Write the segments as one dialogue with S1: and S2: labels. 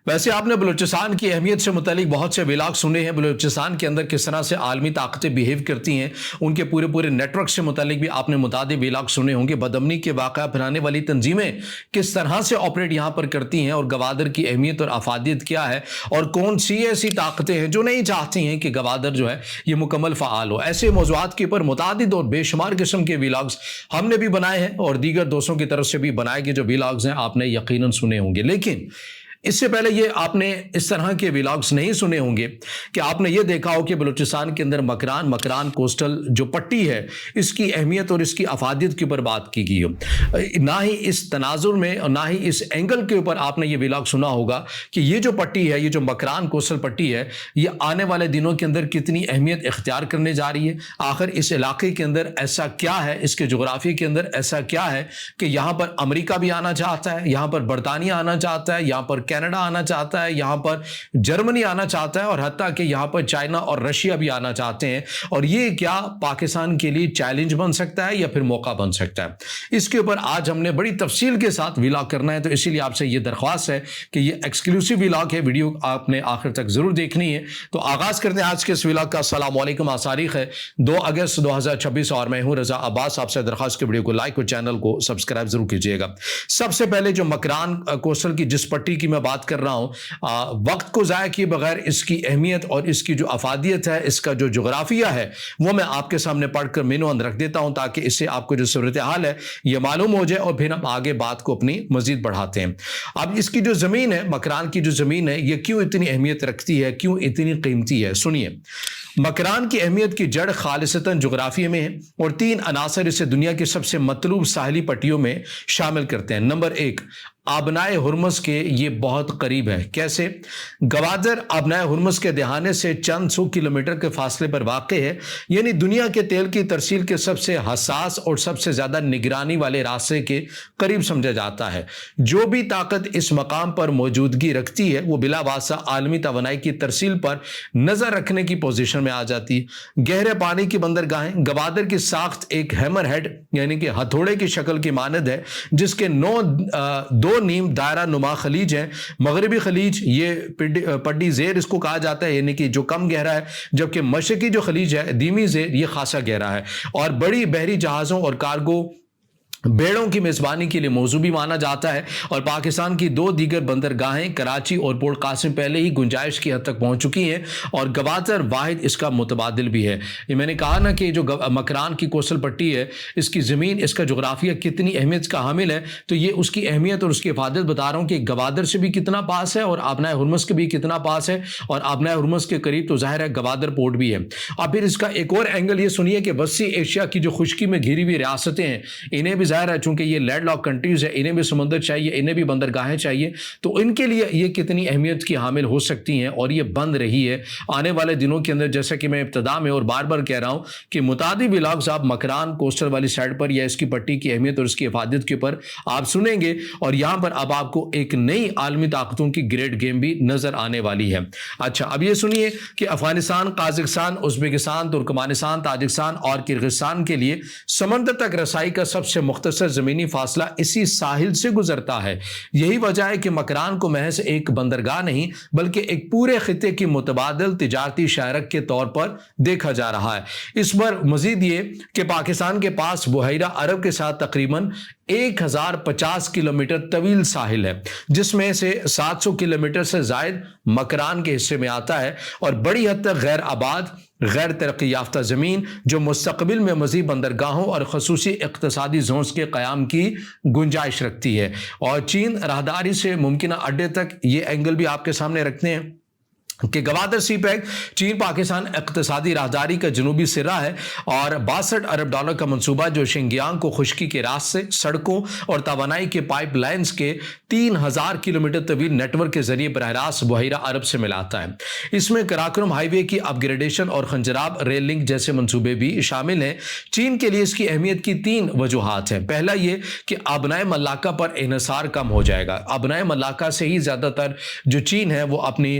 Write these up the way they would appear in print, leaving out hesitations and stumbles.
S1: ویسے آپ نے بلوچستان کی اہمیت سے متعلق بہت سے ولاگ سنے ہیں، بلوچستان کے اندر کس طرح سے عالمی طاقتیں بیہیو کرتی ہیں، ان کے پورے نیٹ ورک سے متعلق بھی آپ نے متعدد ولاگ سنے ہوں گے۔ بدامنی کے واقعہ پھیلانے والی تنظیمیں کس طرح سے آپریٹ یہاں پر کرتی ہیں، اور گوادر کی اہمیت اور افادیت کیا ہے، اور کون سی ایسی طاقتیں ہیں جو نہیں چاہتی ہیں کہ گوادر جو ہے یہ مکمل فعال ہو۔ ایسے موضوعات کے اوپر متعدد اور بے شمار قسم کے ولاگز ہم نے بھی بنائے ہیں، اور دیگر دوستوں کی طرف سے بھی بنائے گئے جو ولاگز ہیں آپ نے یقیناً سنے ہوں گے۔ لیکن اس سے پہلے یہ آپ نے اس طرح کے ولاگز نہیں سنے ہوں گے کہ آپ نے یہ دیکھا ہو کہ بلوچستان کے اندر مکران کوسٹل جو پٹی ہے اس کی اہمیت اور اس کی افادیت کے اوپر بات کی گئی ہو۔ نہ ہی اس تناظر میں اور نہ ہی اس اینگل کے اوپر آپ نے یہ ولاگ سنا ہوگا کہ یہ جو پٹی ہے، یہ جو مکران کوسٹل پٹی ہے، یہ آنے والے دنوں کے اندر کتنی اہمیت اختیار کرنے جا رہی ہے۔ آخر اس علاقے کے اندر ایسا کیا ہے، اس کے جغرافیے کے اندر ایسا کیا ہے کہ یہاں پر امریکہ بھی آنا چاہتا ہے، یہاں پر برطانیہ آنا چاہتا ہے، یہاں پر کینیڈا آنا چاہتا ہے، یہاں پر جرمنی آنا چاہتا ہے، اور حتیٰ کہ یہاں پر چائنا اور رشیا بھی آنا چاہتے ہیں۔ اور یہ کیا پاکستان کے لیے چیلنج بن سکتا ہے یا پھر موقع بن سکتا ہے؟ اس کے اوپر آج ہم نے بڑی تفصیل کے ساتھ ولاگ کرنا ہے، تو اسی لیے آپ سے یہ درخواست ہے کہ یہ ایکسکلوسیو ولاگ ہے، ویڈیو آپ نے آخر تک ضرور دیکھنی ہے۔ تو آغاز کرتے ہیں آج کے اس ولاگ کا۔ السلام علیکم، آج تاریخ ہے 2 اگست 2026 اور میں ہوں رضا عباس۔ آپ سے درخواست کے ویڈیو کو لائک اور چینل کو سبسکرائب ضرور کیجیے گا۔ سب سے پہلے جو مکران کوسٹل کی جس پٹی کی میں بات کر رہا ہوں، وقت کو ضائع کیے بغیر اس کی اہمیت اور اس کی جو افادیت ہے، اس کا جو جغرافیہ ہے، وہ میں آپ کے سامنے پڑھ کر مینو اند رکھ دیتا ہوں تاکہ اس سے آپ کو جو صورتحال ہے یہ معلوم ہو جائے، اور پھر ہم آگے بات کو اپنی مزید بڑھاتے ہیں۔ اب اس کی جو زمین ہے، مکران کی جو زمین ہے، یہ کیوں اتنی اہمیت رکھتی ہے، کیوں اتنی قیمتی ہے؟ سنیے، مکران کی اہمیت کی جڑ خالصتاً جغرافیے میں ہے، اور 3 عناصر اسے دنیا کی سب سے مطلوب ساحلی پٹیوں میں شامل کرتے ہیں۔ نمبر 1، آبنائے ہرمز کے یہ بہت قریب ہے۔ کیسے؟ گوادر آبنائے ہرمز کے دہانے سے چند 100 کلومیٹر کے فاصلے پر واقع ہے، یعنی دنیا کے تیل کی ترسیل کے سب سے حساس اور سب سے زیادہ نگرانی والے راستے کے قریب سمجھا جاتا ہے۔ جو بھی طاقت اس مقام پر موجودگی رکھتی ہے وہ بلا واسطہ عالمی توانائی کی ترسیل پر نظر رکھنے کی پوزیشن میں آ جاتی ہے۔ گہرے پانی کی بندرگاہیں، گوادر کی ساخت ایک ہیمر ہیڈ یعنی کہ ہتھوڑے کی شکل کی مانند ہے، جس کے 2 نیم دائرہ نما خلیج ہیں۔ مغربی خلیج یہ پڈی زیر اس کو کہا جاتا ہے، یعنی کہ جو کم گہرا ہے، جبکہ مشرقی جو خلیج ہے دیمی زیر، یہ خاصا گہرا ہے، اور بڑی بحری جہازوں اور کارگو بیڑوں کی میزبانی کے لیے موزوں بھی مانا جاتا ہے۔ اور پاکستان کی 2 دیگر بندرگاہیں کراچی اور پورٹ قاسم پہلے ہی گنجائش کی حد تک پہنچ چکی ہیں، اور گوادر واحد اس کا متبادل بھی ہے۔ یہ میں نے کہا نا کہ جو مکران کی کوسٹل پٹی ہے، اس کی زمین، اس کا جغرافیہ کتنی اہمیت کا حامل ہے، تو یہ اس کی اہمیت اور اس کی افادیت بتا رہا ہوں کہ گوادر سے بھی کتنا پاس ہے، اور آبنائے ہرمز کے بھی کتنا پاس ہے، اور آبنائے ہرمز کے قریب تو ظاہر ہے گوادر پورٹ بھی ہے۔ اور پھر اس کا ایک اور اینگل یہ سنیے کہ وسیع ایشیا کی جو خشکی میں گھری ہوئی ریاستیں ہیں، انہیں بھی ظاہر ہے چونکہ یہ لینڈ لاک کنٹریز ہے، انہیں بھی سمندر چاہیے، انہیں بھی بندرگاہیں چاہیے، تو ان کے لیے یہ کتنی اہمیت کی حامل ہو سکتی ہیں، اور یہ بند رہی ہے آنے والے دنوں کے اندر۔ جیسا کہ میں ابتدا میں اور بار بار کہہ رہا ہوں کہ متعدد ولاگز آپ مکران کوسٹل والی سائڈ پر یا اس کی پٹی کی اہمیت اور اس کی افادیت کے اوپر آپ سنیں گے، اور یہاں پر اب آپ کو ایک نئی عالمی طاقتوں کی گریڈ گیم بھی نظر آنے والی ہے۔ اچھا، اب یہ سنیے کہ Afghanistan, Kazakhstan, Uzbekistan, Turkmenistan, Tajikistan اور کرغزستان کے لیے سمندر تک رسائی کا سب سے مختصر زمینی فاصلہ اسی ساحل سے گزرتا ہے۔ یہی وجہ ہے کہ مکران کو محض ایک بندرگاہ نہیں بلکہ ایک پورے خطے کی متبادل تجارتی شاہراہ کے طور پر دیکھا جا رہا ہے۔ اس پر مزید یہ کہ پاکستان کے پاس بحیرہ عرب کے ساتھ تقریباً 1050 کلومیٹر طویل ساحل ہے، جس میں سے 700 کلومیٹر سے زائد مکران کے حصے میں آتا ہے، اور بڑی حد تک غیر آباد، غیر ترقی یافتہ زمین جو مستقبل میں مزید بندرگاہوں اور خصوصی اقتصادی زونز کے قیام کی گنجائش رکھتی ہے۔ اور چین راہداری سے ممکنہ اڈے تک یہ اینگل بھی آپ کے سامنے رکھتے ہیں کہ گوادر سی پیک چین پاکستان اقتصادی راہداری کا جنوبی سرہ ہے، اور 62 ارب ڈالر کا منصوبہ جو شنگیانگ کو خشکی کے راستے، سڑکوں اور توانائی کے پائپ لائنز کے 3000 کلومیٹر طویل نیٹ ورک کے ذریعے براہ راست بحیرہ عرب سے ملاتا ہے۔ اس میں کراکرم ہائی وے کی اپ گریڈیشن اور خنجراب ریل لنک جیسے منصوبے بھی شامل ہیں۔ چین کے لیے اس کی اہمیت کی 3 وجوہات ہیں۔ پہلا یہ کہ آبنائے ملاکہ پر انحصار کم ہو جائے گا۔ آبنائے ملاکہ سے ہی زیادہ تر جو چین ہے وہ اپنی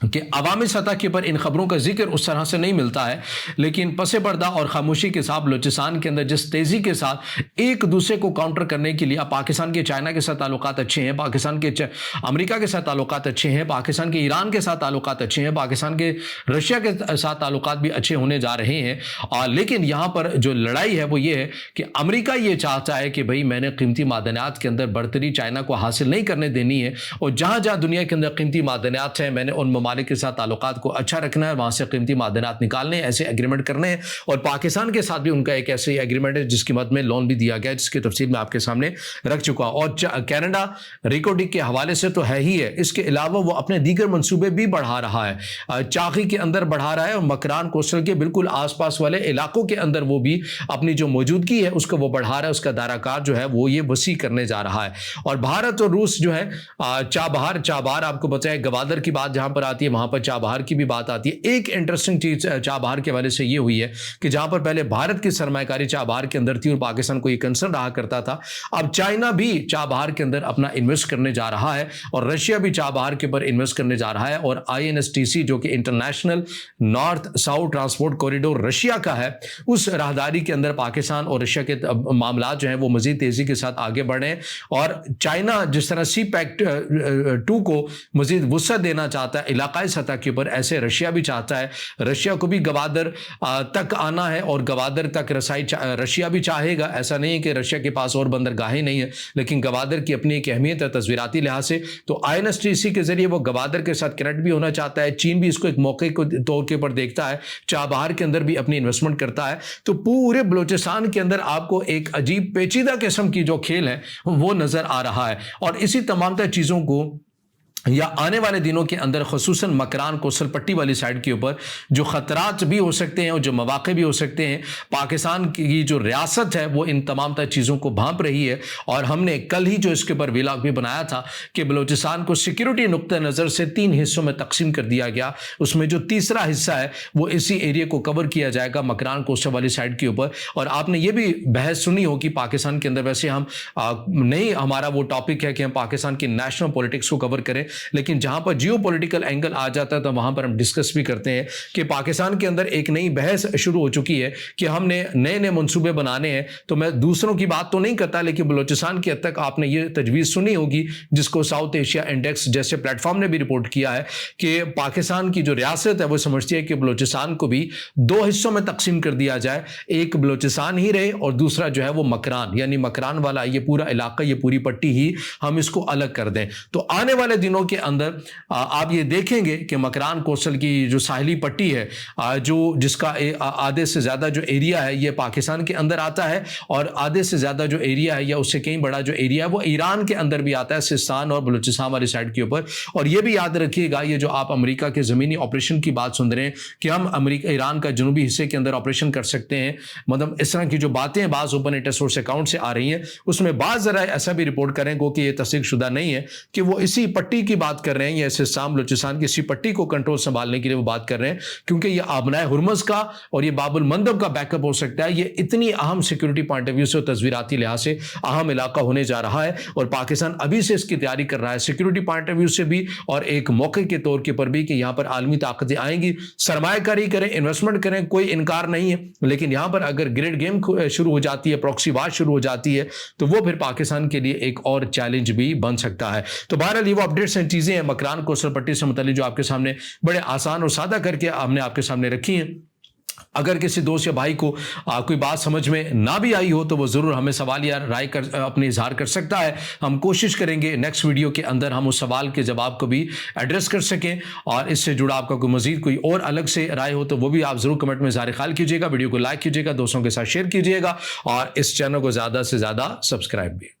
S1: کہ عوامی سطح کے اوپر ان خبروں کا ذکر اس طرح سے نہیں ملتا ہے، لیکن پس پردہ اور خاموشی کے ساتھ بلوچستان کے اندر جس تیزی کے ساتھ ایک دوسرے کو کاؤنٹر کرنے کے لیے، اب پاکستان کے چائنا کے ساتھ تعلقات اچھے ہیں، پاکستان کے امریکہ کے ساتھ تعلقات اچھے ہیں، پاکستان کے ایران کے ساتھ تعلقات اچھے ہیں، پاکستان کے رشیا کے ساتھ تعلقات بھی اچھے ہونے جا رہے ہیں، لیکن یہاں پر جو لڑائی ہے وہ یہ ہے کہ امریکہ یہ چاہتا ہے کہ بھئی میں نے قیمتی معدنیات کے اندر برتری چائنا کو حاصل نہیں کرنے دینی ہے، اور جہاں جہاں دنیا کے اندر قیمتی معدنیات ہیں میں نے ان ممالک کے ساتھ تعلقات کو اچھا رکھنا ہے، وہاں سے قیمتی معدنیات نکالنے ہیں، ایسے ایگریمنٹ کرنے ہیں، اور پاکستان کے ساتھ بھی ان کا ایک ایسے ایگریمنٹ ہے جس کی مد میں لون بھی دیا گیا ہے، جس کی تفصیل میں آپ کے سامنے رکھ چکا ہوں، اور کینیڈا ریکوڈک کے حوالے سے تو ہے ہی ہے، اس کے علاوہ وہ اپنے دیگر منصوبے بھی بڑھا رہا ہے، چاقی کے اندر بڑھا رہا ہے، اور مکران کوسٹل کے بالکل آس پاس والے علاقوں کے اندر وہ بھی اپنی جو موجودگی ہے اس کو وہ بڑھا رہا ہے، اس کا دائرہ کار جو ہے وہ یہ وسیع کرنے جا رہا ہے، اور بھارت اور روس جو ہے چابہار آپ کو بتائے گوادر کی بات جہاں پر آتی ہے وہاں پر چابہار کی بھی بات آتی ہے۔ ایک انٹرسٹنگ چیز چابہار کے حوالے سے یہ ہوئی ہے کہ جہاں پر پہلے بھارت کی سرمایہ کاری چابہار کے اندر تھی اور پاکستان کو یہ کنسرن رہا کرتا تھا، اب چائنا بھی چابہار کے اندر اپنا انویسٹ کرنے جا رہا ہے، اور رشیا بھی چابہار کے اوپر انویسٹ کرنے جا رہا ہے، اور INSTC جو کہ international north south transport corridor Russia کا ہے، اس راہداری کے اندر پاکستان اور رشیا کے معاملات جو ہیں وہ مزید تیزی کے ساتھ آگے بڑھیں، اور چائنا جس طرح سی پیک 2 کو مزید وسعت دینا چاہتا ہے علاقائی سطح کے اوپر، ایسے رشیا بھی چاہتا ہے، رشیا کو بھی گوادر تک آنا ہے اور گوادر تک رسائی رشیا بھی چاہے گا، ایسا نہیں ہے کہ رشیا کے پاس اور بندرگاہیں نہیں ہیں، لیکن گوادر کی اپنی ایک اہمیت ہے تصویراتی لحاظ سے، تو INSTC کے ذریعے وہ گوادر کے ساتھ کنیکٹ بھی ہونا چاہتا ہے، چین بھی اس کو ایک موقع کے طور کے پر دیکھتا ہے، چابہار کے اندر بھی اپنی انویسٹمنٹ کرتا ہے، تو پورے بلوچستان کے اندر آپ کو ایک عجیب پیچیدہ قسم کی جو کھیل ہے وہ نظر آ رہا ہے، اور اسی تمام تر چیزوں کو یا آنے والے دنوں کے اندر خصوصاً مکران کوسل پٹی والی سائڈ کے اوپر جو خطرات بھی ہو سکتے ہیں اور جو مواقع بھی ہو سکتے ہیں، پاکستان کی جو ریاست ہے وہ ان تمام تر چیزوں کو بھانپ رہی ہے، اور ہم نے کل ہی جو اس کے اوپر ویلاگ بھی بنایا تھا کہ بلوچستان کو سیکیورٹی نقطہ نظر سے 3 حصوں میں تقسیم کر دیا گیا، اس میں جو تیسرا حصہ ہے وہ اسی ایریا کو کور کیا جائے گا مکران کوسل والی سائڈ کے اوپر، اور آپ نے یہ بھی بحث سنی ہوگی پاکستان کے اندر، ویسے ہم نہیں ہمارا وہ ٹاپک ہے کہ ہم پاکستان کی نیشنل پولیٹکس کو کور کریں، لیکن جہاں پر جیو پولیٹیکل اینگل آ جاتا ہے تو وہاں پر ہم ڈسکس بھی کرتے ہیں کہ پاکستان کے اندر ایک نئی بحث شروع ہو چکی ہے کہ ہم نے نئے منصوبے بنانے ہیں، تو میں دوسروں کی بات تو نہیں کرتا، لیکن بلوچستان کی حد تک آپ نے یہ تجویز سنی ہوگی جس کو ساؤتھ ایشیا انڈیکس جیسے پلیٹ فارم نے بھی رپورٹ کیا ہے کہ پاکستان کی جو ریاست ہے وہ سمجھتی ہے کہ بلوچستان کو بھی 2 حصوں میں تقسیم کر دیا جائے، ایک بلوچستان ہی رہے اور دوسرا جو ہے وہ مکران، یعنی مکران والا یہ پورا علاقہ یہ پوری پٹی ہی ہم اس کو الگ کر دیں۔ تو آنے والے دنوں کے اندر آپ یہ دیکھیں گے کہ مکران کوسل کی جو ساحلی پٹی ہے جس کا آدھے سے زیادہ جو ایریا ہے یہ پاکستان کے اندر آتا ہے، اور آدھے سے زیادہ جو ایریا ہے یا اس سے کہیں بڑا جو ایریا ہے وہ ایران کے اندر بھی آتا ہے، سستان اور بلوچستان والی سائڈ کے اوپر۔ اور یہ بھی یاد رکھیے گا، یہ جو آپ امریکہ کے زمینی آپریشن کی بات سن رہے ہیں کہ ہم ایران کا جنوبی حصے کے اندر آپریشن کر سکتے ہیں، مطلب اس طرح کی جو باتیں بعض اوپن ڈیٹا سورس اکاؤنٹ سے آ رہی ہیں، اس میں بعض ذرائع ایسا بھی رپورٹ کریں گو کہ یہ تصدیق شدہ نہیں ہے کہ وہ اسی پٹی کی بات کر رہے ہیں، یا سستان بلوچستان کی اسی پٹی کو کنٹرول سنبھالنے کے لیے وہ بات کر رہے ہیں، کیونکہ یہ آبنائے ہرمز کا اور یہ باب المندب کا بیک اپ ہو سکتا ہے، یہ اتنی اہم سیکورٹی پوائنٹ آف ویو سے اور تصویراتی لحاظ سے اہم علاقہ ہونے جا رہا ہے، اور پاکستان ابھی سے اس کی تیاری کر رہا ہے سیکورٹی پوائنٹ آف ویو سے بھی، اور ایک موقع کے طور کے پر بھی کہ یہاں پر عالمی طاقتیں آئیں گی، سرمایہ کاری کریں، انویسٹمنٹ کریں، کوئی انکار نہیں ہے، لیکن یہاں پر اگر گریڈ گیم شروع ہو جاتی ہے، پروکسی وار شروع ہو جاتی ہے، تو وہ پھر پاکستان کے لیے ایک اور چیلنج بھی بن سکتا ہے۔ تو بہرحال یہ وہ اپڈیٹس ہیں، چیزیں ہیں مکران کوسل پٹی سے متعلق جو آپ کے سامنے بڑے آسان اور سادہ کر کے ہم نے آپ کے سامنے رکھی ہیں۔ اگر کسی دوست یا بھائی کو کوئی بات سمجھ میں نہ بھی آئی ہو تو وہ ضرور ہمیں سوال یا رائے اپنے اظہار کر سکتا ہے، ہم کوشش کریں گے نیکسٹ ویڈیو کے اندر ہم اس سوال کے جواب کو بھی ایڈریس کر سکیں، اور اس سے جڑا آپ کا کوئی مزید کوئی اور الگ سے رائے ہو تو وہ بھی آپ ضرور کمنٹ میں اظہار خیال کیجیے گا، ویڈیو کو لائک کیجیے گا، دوستوں کے ساتھ شیئر کیجیے گا، اور اس چینل کو زیادہ سے زیادہ سبسکرائب بھی۔